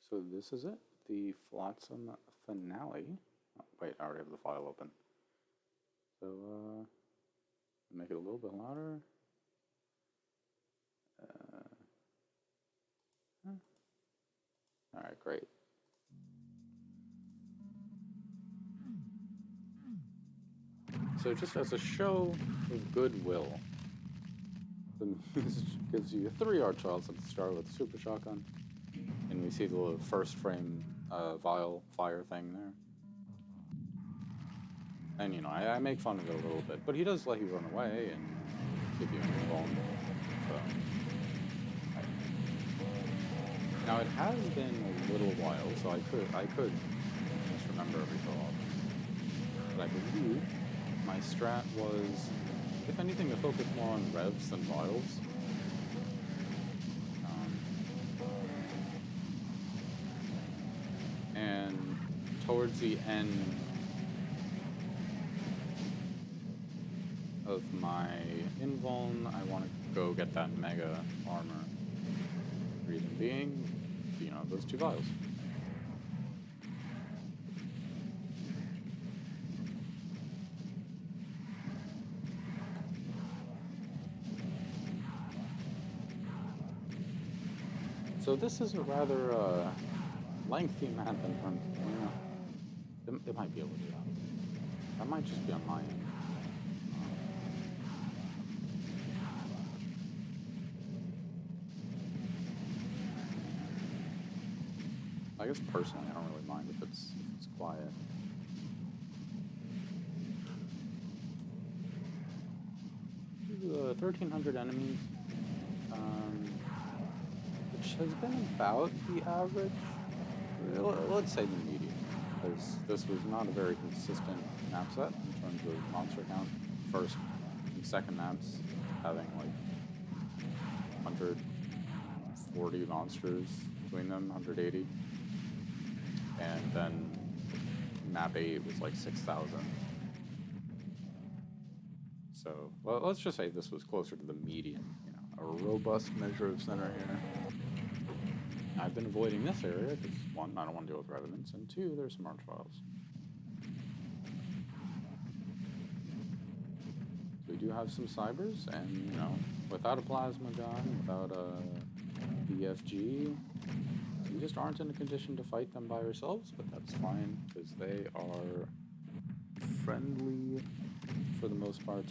So this is it, the Flotsam finale. Oh, wait, I already have the file open. So, make it a little bit louder. All right, great. So just as a show of goodwill, this gives you 3 arch files at the start with the super shotgun, and we see the little first frame vial fire thing there. And you know, I make fun of it a little bit, but he does let you run away and give you an invuln. So, now it has been a little while, so I could just remember every so often. But I believe my strat was, if anything, to focus more on revs than vials. And towards the end of my invuln, I want to go get that mega armor. Reason being, you know, those 2 vials. So this is a rather lengthy map in terms of, you know, it might be a little loud. That might just be on my end. I guess personally, I don't really mind if it's quiet. There's 1,300 enemies, which has been about the average. Let's say the median, because this was not a very consistent map set in terms of monster count. First and second maps having like 140 monsters between them, 180. And then map 8 was like 6,000. So, well, let's just say this was closer to the median, you know, a robust measure of center here. I've been avoiding this area because, 1, I don't want to deal with revenants, and 2, there's some arch files. So we do have some cybers, and, you know, without a plasma gun, without a BFG, we just aren't in a condition to fight them by ourselves, but that's fine, because they are friendly for the most part.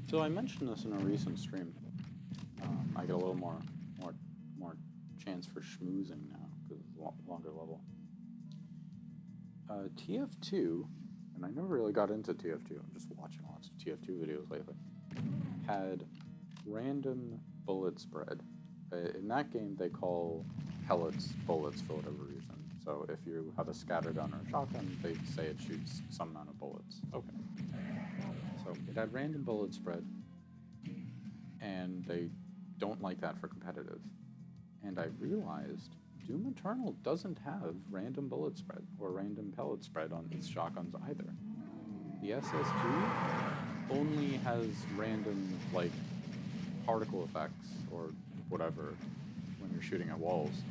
So I mentioned this in a recent stream. I get a little more chance for schmoozing now because it's a longer level. TF2, and I never really got into TF2. I'm just watching lots of TF2 videos lately. Had random bullet spread. In that game, they call pellets bullets for whatever reason. So if you have a scatter gun or a shotgun, they say it shoots some amount of bullets. Okay. So it had random bullet spread, and they don't like that for competitive. And I realized Doom Eternal doesn't have random bullet spread or random pellet spread on its shotguns either. The SSG only has random, like, particle effects or whatever when you're shooting at walls.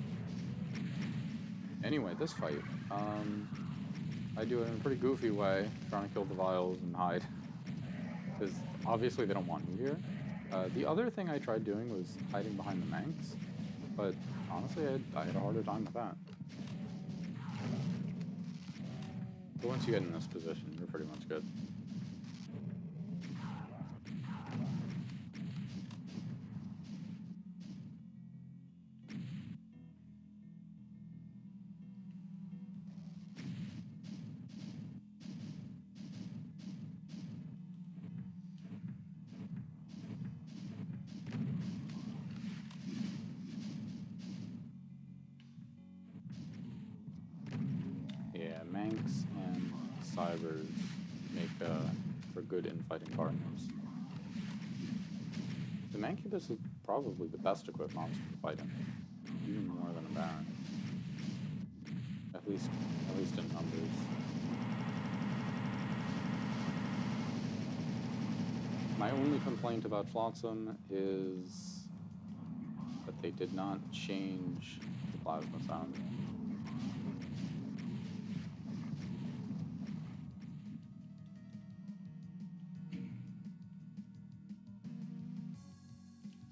Anyway, this fight, I do it in a pretty goofy way, trying to kill the vials and hide. Because obviously they don't want me here. The other thing I tried doing was hiding behind the Manx, but honestly I had a harder time with that. But once you get in this position, you're pretty much good. Yeah, Manx and Cybers make for good infighting partners. Mancubus is probably the best equipped monster to fight him, even more than a Baron. At least in numbers. My only complaint about Flotsam is that they did not change the plasma sound.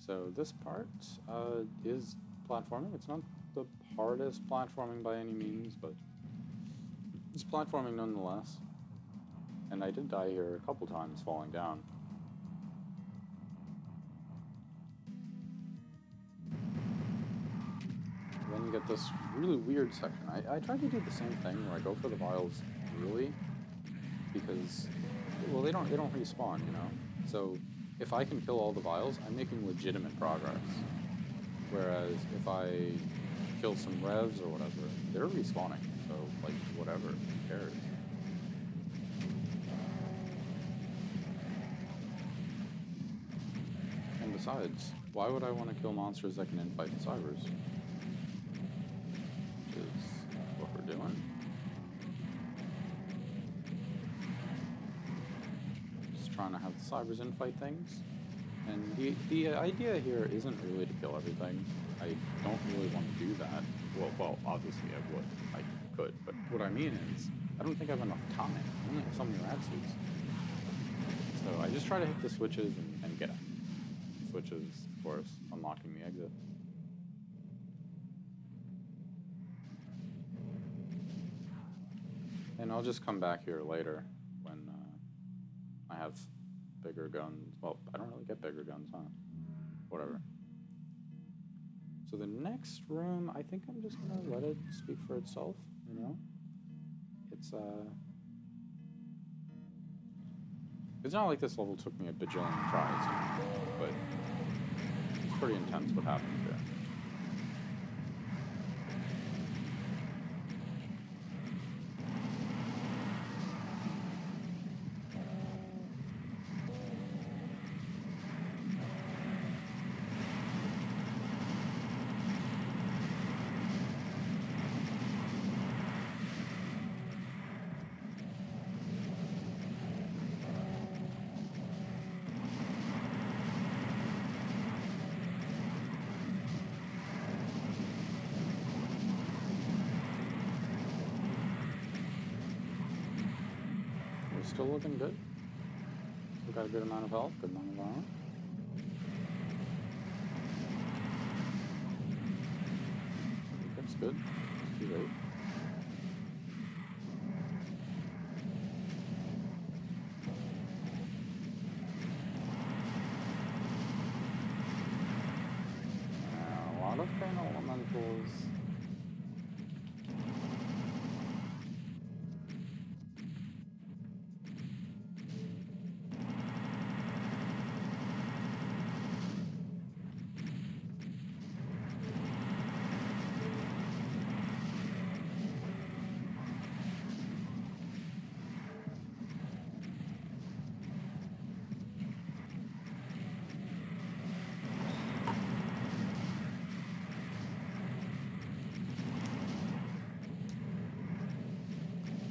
So this part is platforming. It's not the hardest platforming by any means, but it's platforming nonetheless. And I did die here a couple times falling down. Then you get this really weird section. I tried to do the same thing where I go for the vials early because, well, they don't respawn, you know. So if I can kill all the vials, I'm making legitimate progress. Whereas if I kill some revs or whatever, they're respawning. So like whatever, who cares? And besides, why would I want to kill monsters that can infight the cybers? Which is what we're doing. Just trying to have the cybers infight things. And the idea here isn't really to kill everything. I don't really want to do that. Well, obviously I would. I could. But what I mean is, I don't think I have enough time. I only have so many rad suits. So I just try to hit the switches and get out. Switches, of course, unlocking the exit. And I'll just come back here later when I have bigger guns. Well, I don't really get bigger guns, huh? Whatever. So the next room, I think I'm just gonna let it speak for itself, you know? It's not like this level took me a bajillion tries, you know? But it's pretty intense what happens here. Still looking good. Still got a good amount of health, good amount of armor. That's good. It's too late. A lot of pain elementals.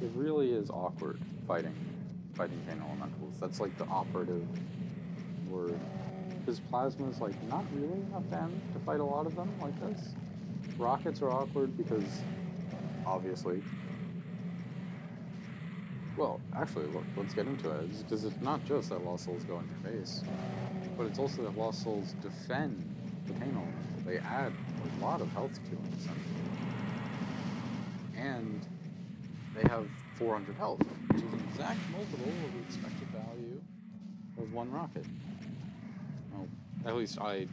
It really is awkward fighting pain elementals. That's like the operative word. Because plasma's like not really enough damage to fight a lot of them like this. Rockets are awkward because obviously. Well, actually, look, let's get into it. Because it's not just that Lost Souls go in your face, but it's also that Lost Souls defend the pain elemental. They add a lot of health to it, essentially. And they have 400 health, which is an exact multiple of the expected value of one rocket. Well, at least I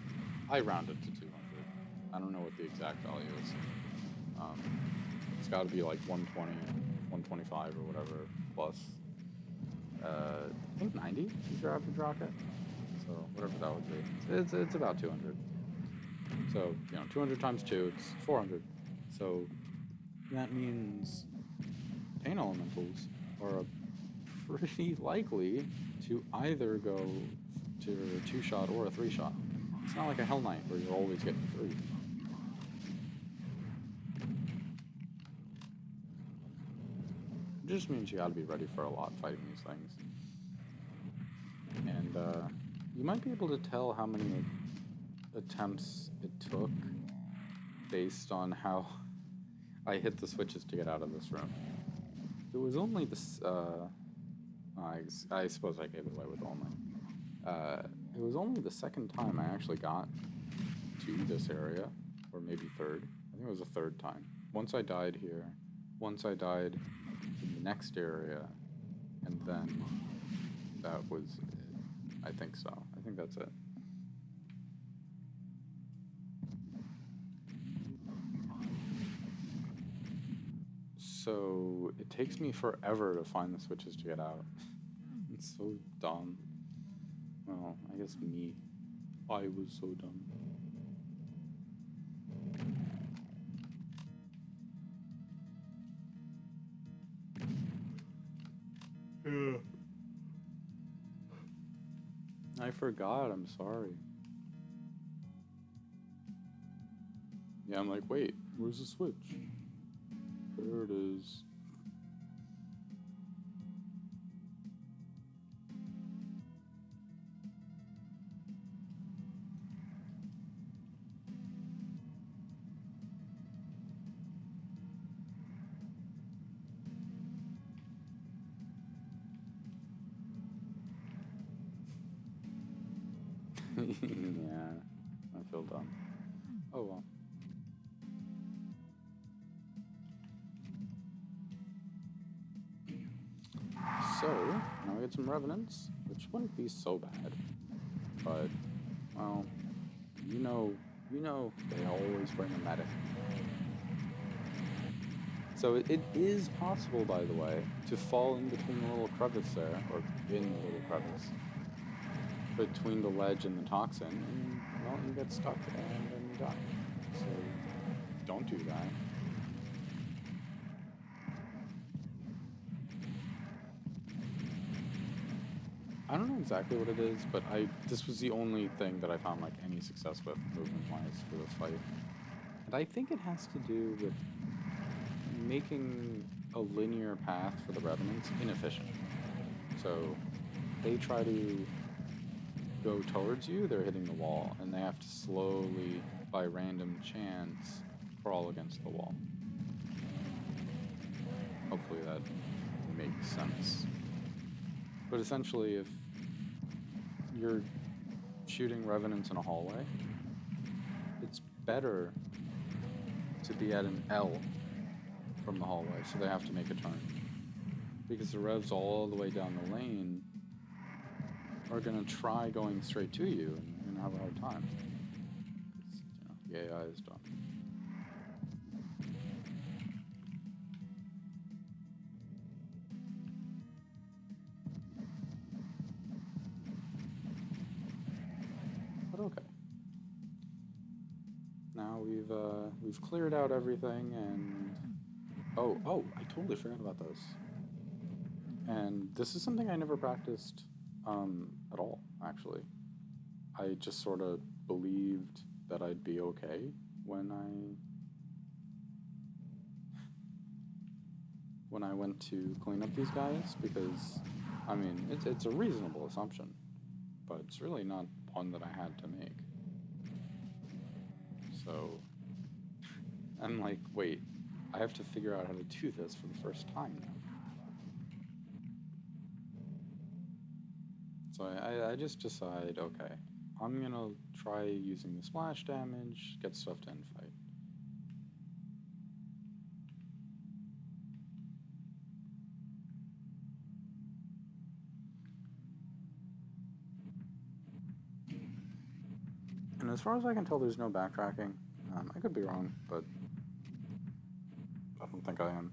rounded to 200. I don't know what the exact value is. It's got to be like 120, 125 or whatever, plus, I think 90 is your average rocket. So whatever that would be. It's about 200. So, 200 times 2, it's 400. So that means pain elementals are pretty likely to either go to a 2-shot or a 3-shot. It's not like a Hell Knight where you're always getting through. It just means you gotta be ready for a lot fighting these things. And you might be able to tell how many attempts it took based on how I hit the switches to get out of this room. It was only this, I suppose I gave it away with only. It was only the second time I actually got to this area, or maybe third. I think it was the third time. Once I died here, once I died in the next area, and then that was it. I think so. I think that's it. So it takes me forever to find the switches to get out. It's so dumb. Well, I guess me. I was so dumb. Yeah. I forgot, I'm sorry. Yeah, I'm like, wait, where's the switch? There it is. Yeah, I feel dumb. Oh well. So, now we get some revenants, which wouldn't be so bad. But, well, you know, they always bring a medic. So it is possible, by the way, to fall in between the little crevice there, or in the little crevice, between the ledge and the toxin, and, well, you get stuck, and then you die. So, don't do that. I don't know exactly what it is, but this was the only thing that I found like any success with movement-wise for this fight. And I think it has to do with making a linear path for the revenants inefficient. So they try to go towards you, they're hitting the wall, and they have to slowly, by random chance, crawl against the wall. Hopefully that makes sense. But essentially, if you're shooting revenants in a hallway, it's better to be at an L from the hallway, so they have to make a turn. Because the revs all the way down the lane are going to try going straight to you, and you're going to have a hard time. The AI is dumb. But okay. Now we've cleared out everything, and oh, I totally forgot about this. And this is something I never practiced at all, actually. I just sort of believed that I'd be okay when I went to clean up these guys, because, I mean, it's a reasonable assumption, but it's really not one that I had to make. So, I'm like, wait, I have to figure out how to do this for the first time now. So I just decide, okay, I'm gonna try using the splash damage, get stuff to end fight. And as far as I can tell, there's no backtracking. I could be wrong, but I don't think I am.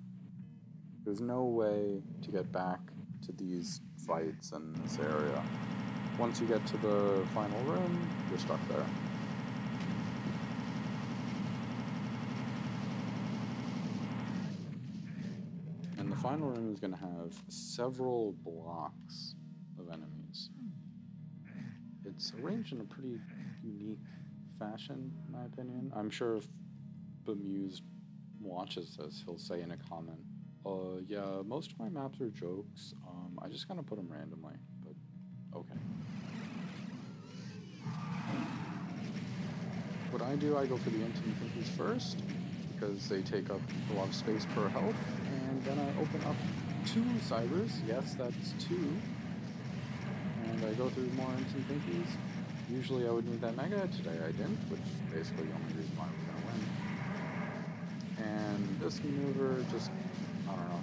There's no way to get back to these fights in this area. Once you get to the final room, you're stuck there. And the final room is going to have several blocks of enemies. It's arranged in a pretty unique fashion, in my opinion. I'm sure if Bemused watches this, he'll say in a comment, yeah, most of my maps are jokes. I just kind of put them randomly, but okay. What I do, I go for the Intimate Pinkies first, because they take up a lot of space per health, and then I open up 2 Cybers. Yes, that's 2. And I go through more Instant Pinkies. Usually I would need that Mega, today I didn't, which is basically the only reason why I was going to win. And this maneuver just, I don't know,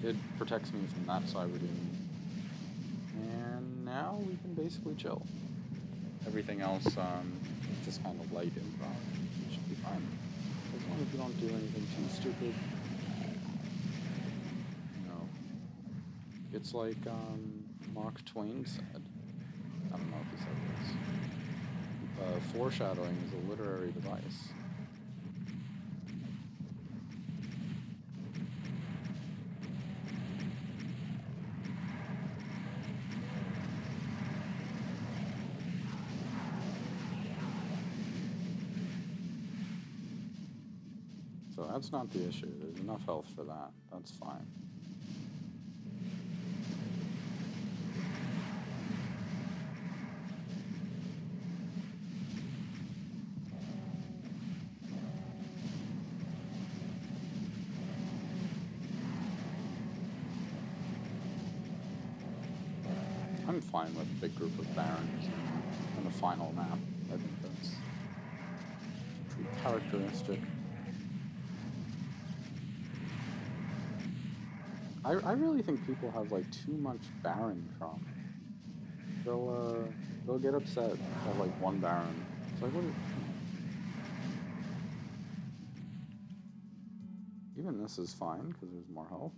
it protects me from that Cyber Demon. And now we can basically chill. Everything else, just kind of light improv. It should be fine. As long as you don't do anything too stupid. You know, it's like Mark Twain said. I don't know if he said this. Foreshadowing is a literary device. So that's not the issue. There's enough health for that. That's fine. I'm fine with a big group of barons in the final map. I think that's pretty characteristic. I really think people have like too much Baron trauma. They'll get upset at like one Baron. It's like, what? Even this is fine because there's more health.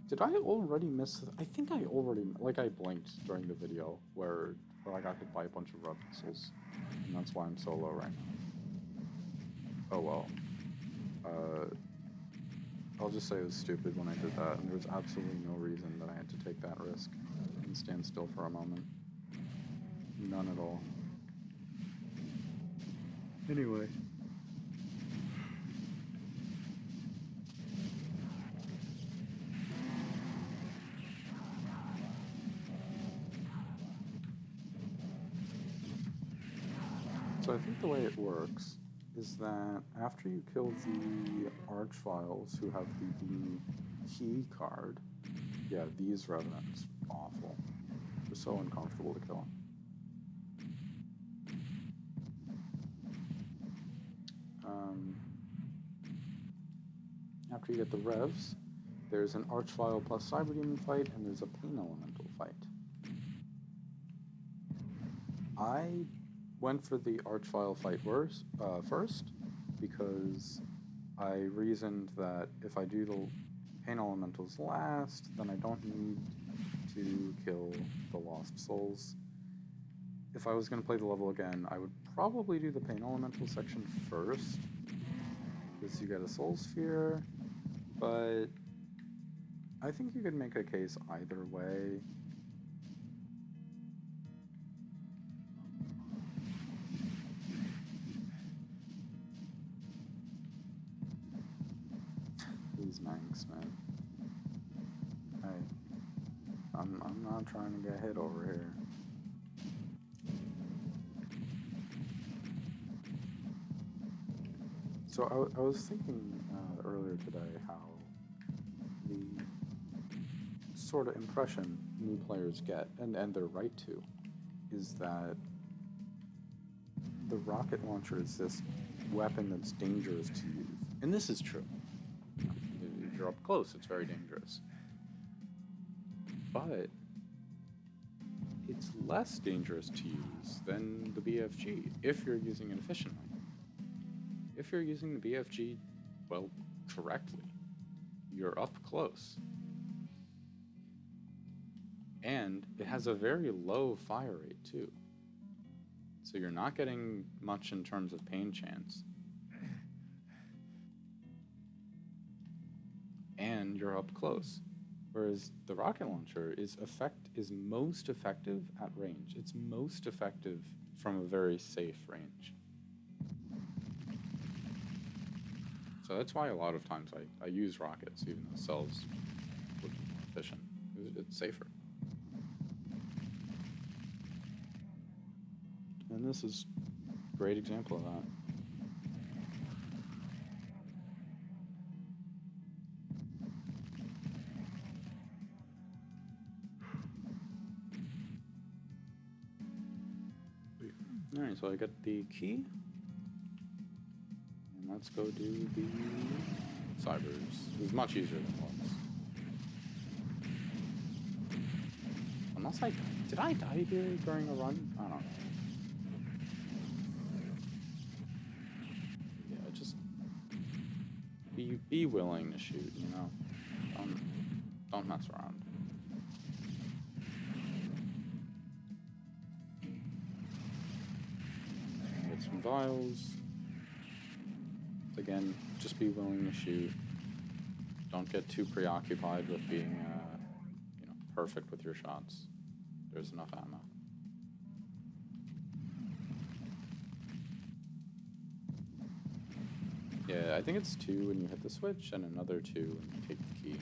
Did I already miss? I think I already, like, I blinked during the video where I got hit by a bunch of red missiles, and that's why I'm so low right now. Oh well. I'll just say it was stupid when I did that, and there was absolutely no reason that I had to take that risk and stand still for a moment. None at all. Anyway. So I think the way it works is that after you kill the Archviles who have the key card, yeah, these Revenants, awful. They're so uncomfortable to kill. After you get the Revs, there's an Archvile plus Cyberdemon fight, and there's a Pain Elemental fight. I went for the Archvile fight first, because I reasoned that if I do the Pain Elementals last, then I don't need to kill the Lost Souls. If I was going to play the level again, I would probably do the Pain Elemental section first, because you get a Soul Sphere, but I think you could make a case either way. These Manx, man. Hey, I'm not trying to get hit over here. So I was thinking earlier today how the sort of impression new players get, and they're right to, is that the rocket launcher is this weapon that's dangerous to use. And this is true. If you're up close, it's very dangerous. But it's less dangerous to use than the BFG if you're using it efficiently. If you're using the BFG, well, correctly, you're up close. And it has a very low fire rate, too. So you're not getting much in terms of pain chance. And you're up close. Whereas the rocket launcher is most effective at range. It's most effective from a very safe range. So that's why a lot of times I use rockets, even though cells would be more efficient. It's safer. And this is a great example of that. Alright, so I got the key. And let's go do the cybers. It's much easier than it looks. Unless did I die here during a run? I don't know. Yeah, just be willing to shoot, you know? Don't mess around. Get some vials. Again, just be willing to shoot. Don't get too preoccupied with being, perfect with your shots. There's enough ammo. Yeah, I think it's 2 when you hit the switch, and another 2 when you take the key.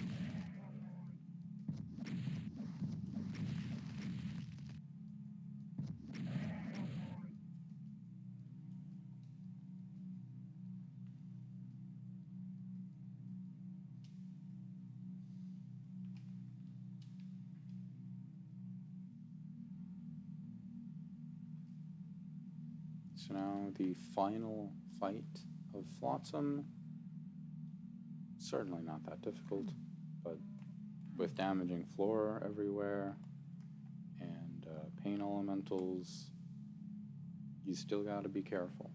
So now the final fight of Flotsam. Certainly not that difficult, but with damaging flora everywhere and pain elementals, you still gotta be careful.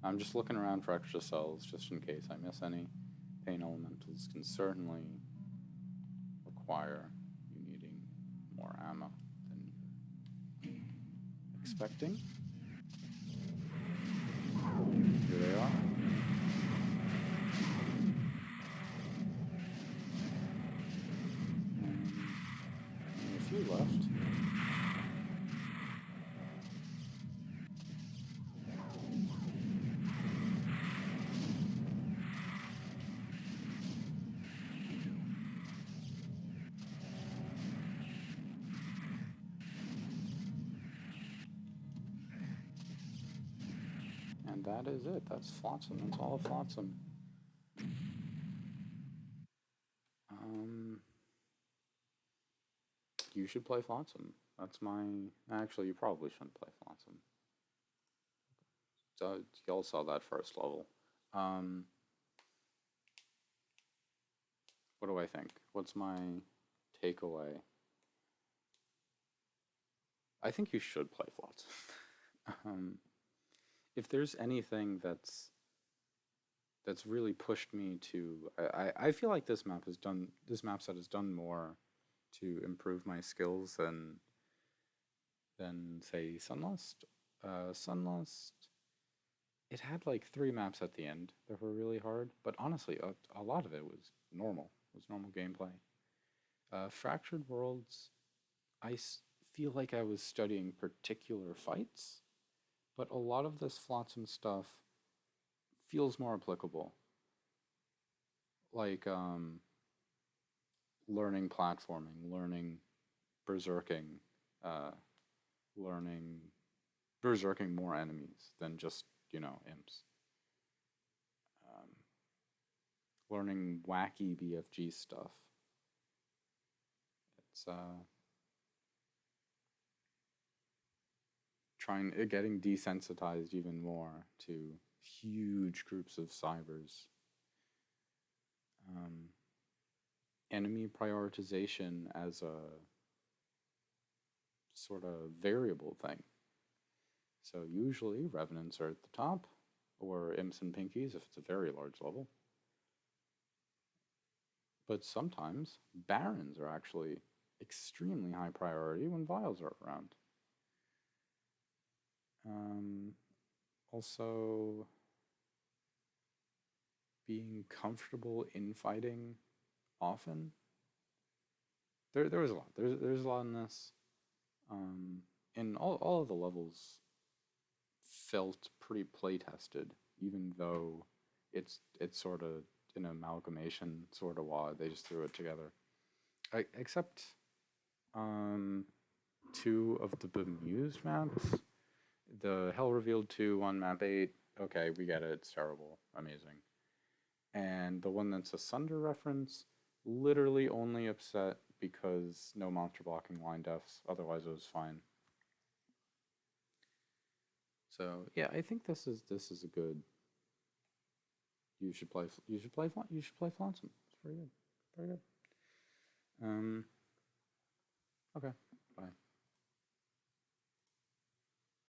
I'm just looking around for extra cells just in case I miss any. Pain elementals can certainly require you needing more ammo than you're expecting. Here they are. And a few left. And that is it. That's Flotsam. That's all of Flotsam. You should play Flotsam. That's my... Actually, you probably shouldn't play Flotsam. So, y'all saw that first level. What do I think? What's my takeaway? I think you should play Flotsam. If there's anything that's really pushed me to... I feel like this map set has done more to improve my skills than say Sunlust. Sunlust, it had like 3 maps at the end that were really hard, but honestly, a lot of it was normal. It was normal gameplay. Fractured Worlds, I feel like I was studying particular fights, but a lot of this Flotsam stuff feels more applicable. Like, learning platforming, learning berserking, learning berserking more enemies than just, imps. Learning wacky BFG stuff. It's getting desensitized even more to huge groups of cybers. Enemy prioritization as a sort of variable thing. So usually Revenants are at the top, or Imps and Pinkies if it's a very large level. But sometimes Barons are actually extremely high priority when Vials are around. Also, being comfortable in fighting often. There was a lot. There's a lot in this. And all of the levels felt pretty play tested, even though it's sort of an amalgamation sort of WOD. They just threw it together. Except two of the bemused maps. The Hell Revealed 2 on map 8, okay, we get it, it's terrible, amazing. And the one that's a Sunder reference, literally only upset because no monster blocking line defs, otherwise it was fine. So yeah, I think this is a good. You should play Flotsam. It's pretty good, very good. Okay.